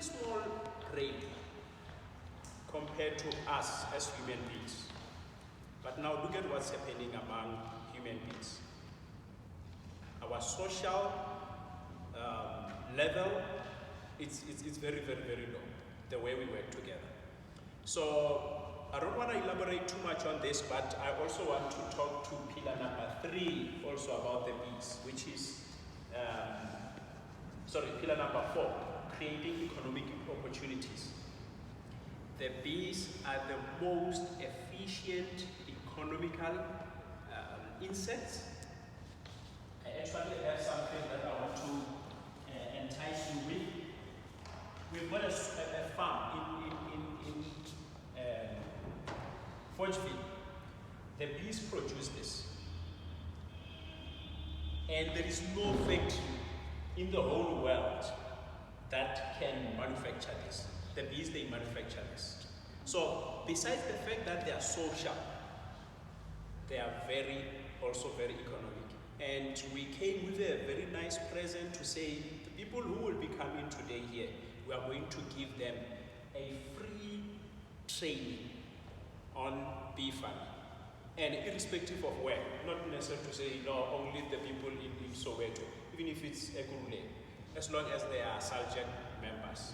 small brain compared to us as human beings. But now look at what's happening among human beings. Our social level, it's very, very, very low, the way we work together. So I don't want to elaborate too much on this, but I also want to talk to pillar number 3 also about the bees, which is, pillar number 4, creating economic opportunities. The bees are the most efficient economical insects. I actually have something that I want to entice you with. We've got a farm in Forgeville. The bees produce this. And there is no factory in the whole world that can manufacture this. The bees, they manufacture this. So besides the fact that they are social, they are also very economic. And we came with a very nice present to say the people who will be coming today here, we are going to give them a free training on bee farming. And irrespective of where, not necessarily to say, no, only the people in Soweto, even if it's Ekurule, as long as they are subject members.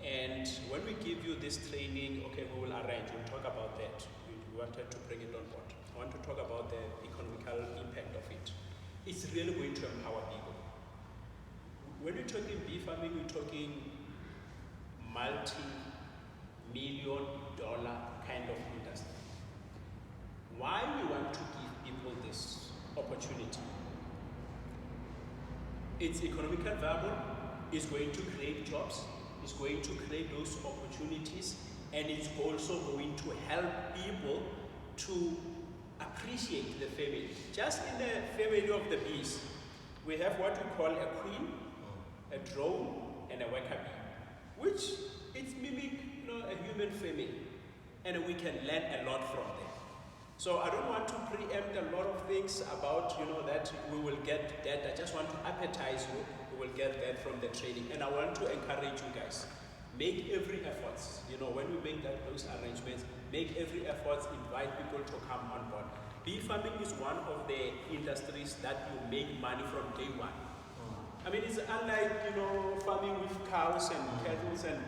And when we give you this training, okay, we will arrange, we'll talk about that. We wanted to bring it on board. I want to talk about the economical impact of it. It's really going to empower people. When we're talking bee farming, we're talking multi-million dollar kind of industry. Why we want to give people this opportunity? It's economically viable, it's going to create jobs, it's going to create those opportunities, and it's also going to help people to appreciate the family. Just in the family of the bees, we have what we call a queen, a drone, and a worker bee, which it's mimic, a human family, and we can learn a lot from them. So I don't want to preempt a lot of things about, that we will get that. I just want to appetize you. We will get that from the training, and I want to encourage you guys. Make every effort. When we make those arrangements, make every effort. Invite people to come on board. Bee farming is one of the industries that you make money from day one. I mean, it's unlike farming with cows and cattle, and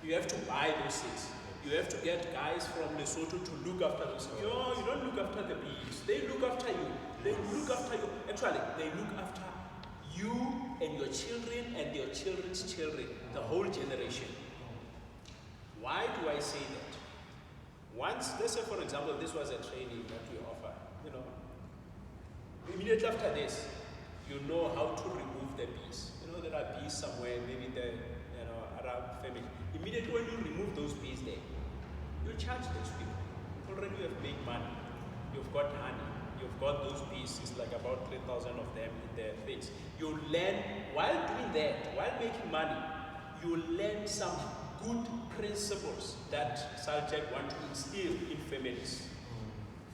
you have to buy those things. You have to get guys from Lesotho to look after those. You don't look after the bees. They look after you. They look after you. Actually, they look after you and your children and your children's children, the whole generation. Why do I say that? Once, let's say for example, this was a training that we offer. Immediately after this, you know how to remove the bees. There are bees somewhere, maybe the Arab family. Immediately when you remove those bees there, you charge those people. Already you have made money. You've got honey. You've got those bees. It's like about 3,000 of them in their things. You learn, while doing that, while making money, you learn some good principles that subject want to instill in families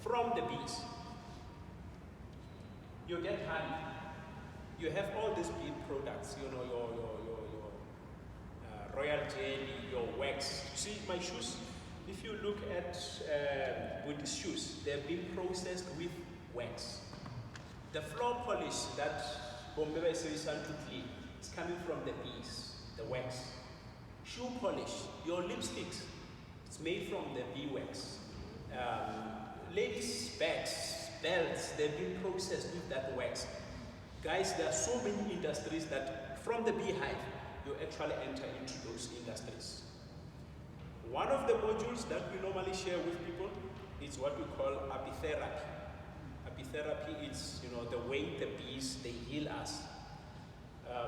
from the bees. You get honey. You have all these bee products, your royal jelly, your wax. You see my shoes? If you look at Buddhist shoes, they've been processed with wax. The floor polish that Bombebe Sevisan to clean is coming from the bees, the wax. Shoe polish, your lipsticks, it's made from the bee wax. Ladies' bags, belts, they've been processed with that wax. Guys, there are so many industries that from the beehive, you actually enter into those industries. One of the modules that we normally share with people is what we call apitherapy. Apitherapy is, the way the bees, they heal us.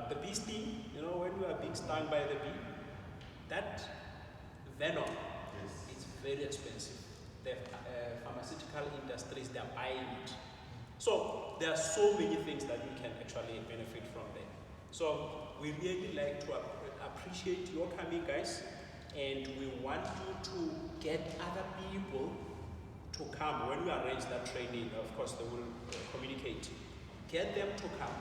The bee sting, when we are being stung by the bee, that venom, it's very expensive. The pharmaceutical industries, they're buying it. So there are so many things that we can actually benefit from there. So we really like to appreciate your coming, guys, and we want you to get other people to come. When we arrange that training, of course, they will communicate. Get them to come.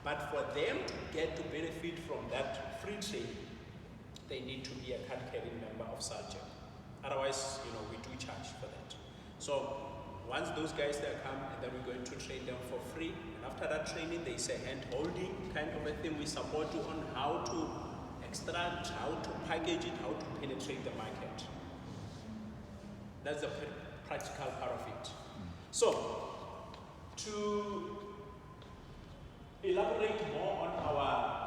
But for them to get to benefit from that free training, they need to be a card-carrying member of SALJA. Otherwise, we do charge for that. So once those guys they come, and then we're going to train them for free. And after that training, there is a hand-holding kind of a thing. We support you on how to extract, how to package it, how to penetrate the market. That's the practical part of it. So, to elaborate more on our,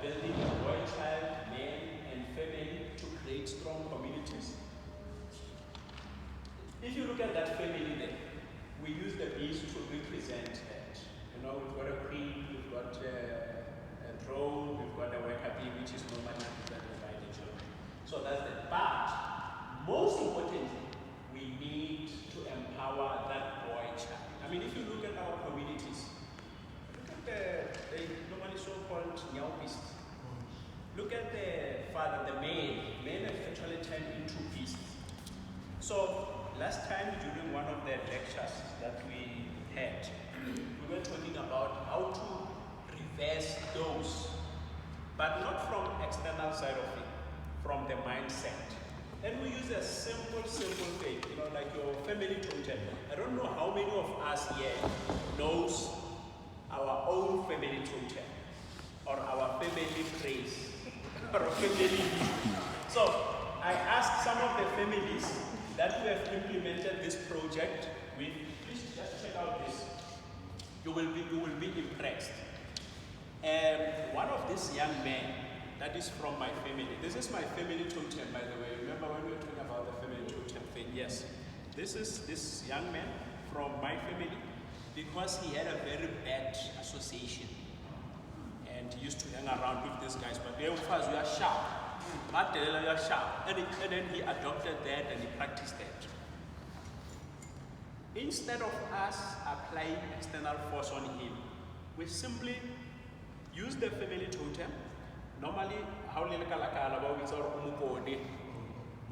building boy, child, man, and family to create strong communities. If you look at that family there, we use the bees to represent that. We've got a queen, we've got a drone, we've got a worker bee, which is normally represented by the children. So that's the part. Most importantly, we need to empower that boy child. I mean, if you look at our communities, look at the normally so-called Nyao-beast. Look at the father, the male. Men have actually turned into beasts. So last time during one of the lectures that we had, we were talking about how to reverse those, but not from external side of it, from the mindset. And we use a simple thing, like your family totem. I don't know how many of us here knows our own family totem, or our family praise, or family. So I asked some of the families that we have implemented this project with. Please just check out this. You will be impressed. And one of these young men, that is from my family. This is my family totem, by the way. Remember when we were talking about the family totem thing? Yes. This is this young man from my family because he had a very bad association. And he used to hang around with these guys. But they first we are sharp. We are sharp. And then he adopted that and he practiced that. Instead of us applying external force on him, we simply use the family totem. Normally, how Lekalakala about is our mukoni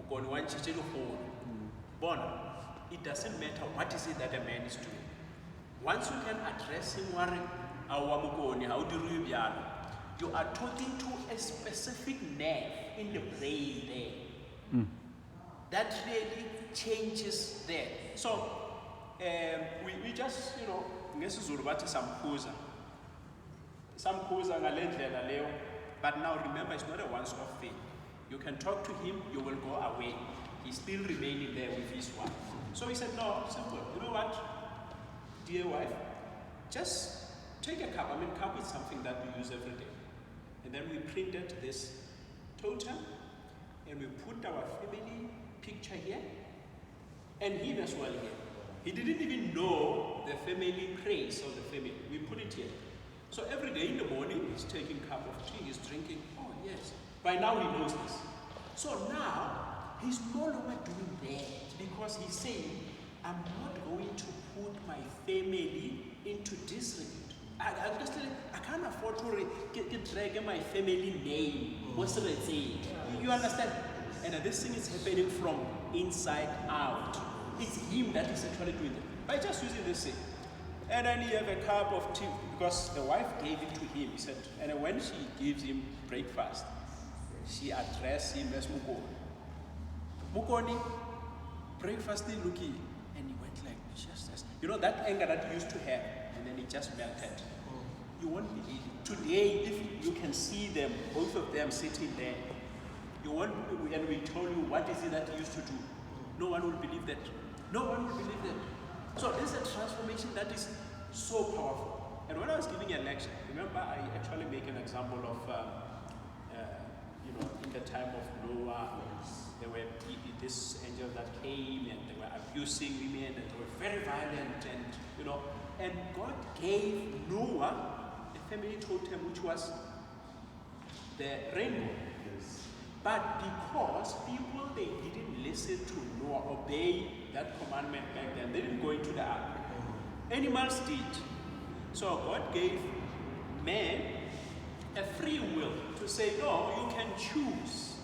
one chicken hole. Bona, it doesn't matter what is it that a man is doing. Once you can address him, our mukoni, how do you are talking to a specific nerve in the brain there. That really changes there. So we just, ngesizulu bathi samkhuza ngalendlela leyo. But now remember, it's not a once-off thing. You can talk to him, you will go away. He's still remaining there with his wife. So he said, no, simple. You know what, dear wife, just take a cup. Cup is something that we use every day. And then we printed this totem, and we put our family picture here, and him as well here. He didn't even know the family praise of the family. We put it here. So every day in the morning, he's taking a cup of tea, he's drinking. Oh yes. By now he knows this. So now, he's no longer doing that because he's saying, I'm not going to put my family into disrepute. I can't afford to drag my family name. What's the saying? You understand? And this thing is happening from inside out. It's him that is actually doing it. By just using this thing. And then he have a cup of tea because the wife gave it to him. He said, and when she gives him breakfast, she addressed him as Mukoni. Mukoni, breakfast is looking. And he went like, just as, that anger that he used to have, and then it just melted. You won't believe it. Today, if you can see them, both of them sitting there, you won't, and we told you what is it that you used to do. No one will believe that. No one will believe that. So this is a transformation that is so powerful. And when I was giving a lecture, remember I actually make an example of, in the time of Noah, there were these angels that came and they were abusing women and they were very violent and God gave Noah a family totem which was the rainbow. Yes. But because people, they didn't listen to Noah, obey that commandment back then, they didn't go into the ark. Animals did. So God gave man a free will to say, no, you can choose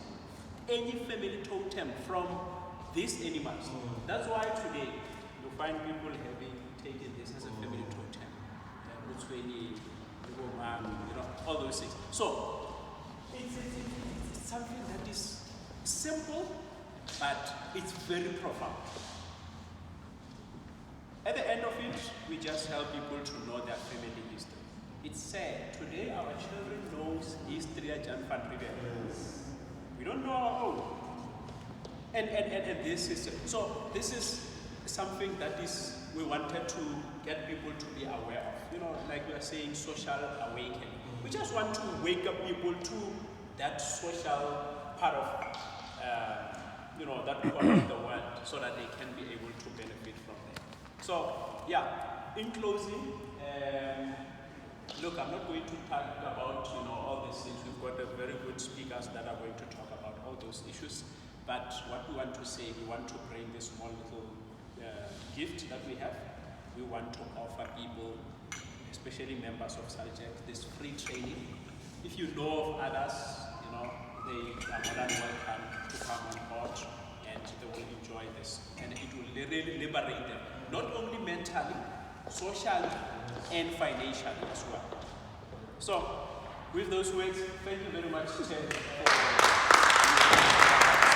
any family totem from these animals. That's why today you find people taken this as a family totem. All those things. So it's but it's very profound. At the end of it, we just help people to know their family history. It's sad. Today, our children knows history at Jan van Riebeeck. We don't know our own. And this is, so this is something that is, we wanted to get people to be aware of. You know, like we are saying, social awakening. We just want to wake up people to that social part of, that part of the world, so that they can be able to benefit from it. So, yeah, in closing, look, I'm not going to talk about, all these things. We've got very good speakers that are going to talk about all those issues. But what we want to say, we want to bring this small little gift that we have. We want to offer people, especially members of Saljek, this free training. If you know of others, they are more than welcome to come on board, and they will enjoy this. And it will really liberate them, not only mentally, socially, and financially as well. So, with those words, thank you very much, Ted, for